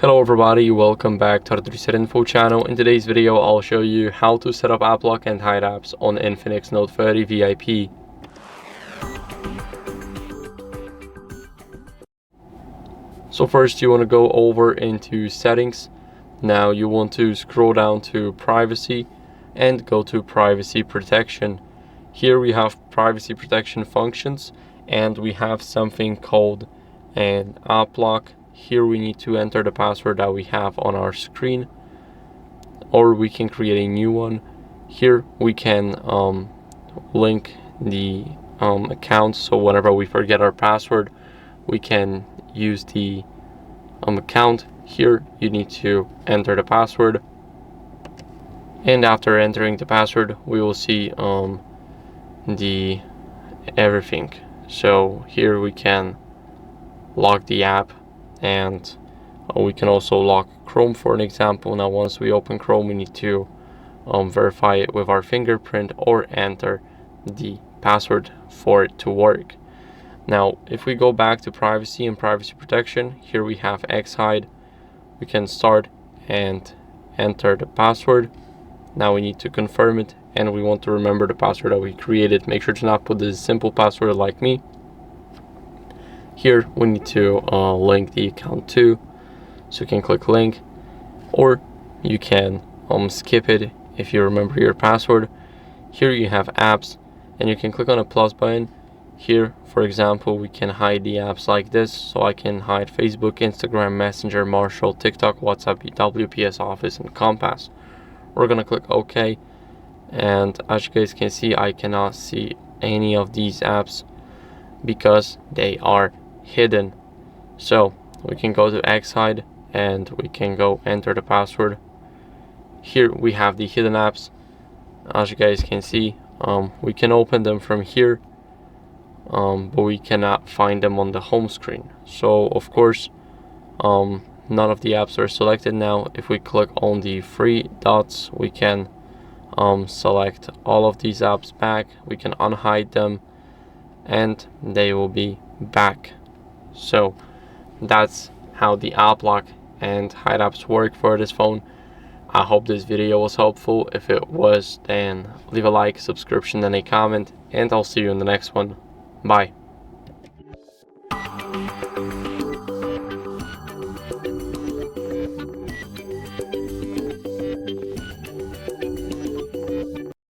Hello everybody, welcome back to HardReset.Info channel. In today's video, I'll show you how to set up app lock and hide apps on INFINIX Note 30 VIP. So first you want to go over into settings. Now you want to scroll down to privacy and go to privacy protection. Here we have privacy protection functions and we have something called an app lock. Here we need to enter the password that we have on our screen, or we can create a new one. Here we can link the account, so whenever we forget our password we can use the account. Here you need to enter the password, and after entering the password we will see the everything. So here we can lock the app, and we can also lock Chrome for an example. Now once we open Chrome we need to verify it with our fingerprint or enter the password for it to work. Now if we go back to privacy and privacy protection, here we have Unhide. We can start and enter the password. Now we need to confirm it, and we want to remember the password that we created. Make sure to not put this simple password like me. Here we need to link the account too, so you can click link, or you can skip it if you remember your password. Here you have apps, and you can click on a plus button. Here for example we can hide the apps like this, so I can hide Facebook, Instagram, Messenger, Marshall, TikTok, WhatsApp, WPS Office, and Compass. We're gonna click OK, and as you guys can see I cannot see any of these apps because they are hidden. So we can go to Unhide and we can go enter the password. Here we have the hidden apps. As you guys can see, we can open them from here, but we cannot find them on the home screen. So of course none of the apps are selected. Now if we click on the three dots we can select all of these apps back. We can unhide them and they will be back. So that's how the app lock and hide apps work for this phone. I hope this video was helpful. If it was, then leave a like, subscription, and a comment, and I'll see you in the next one. Bye.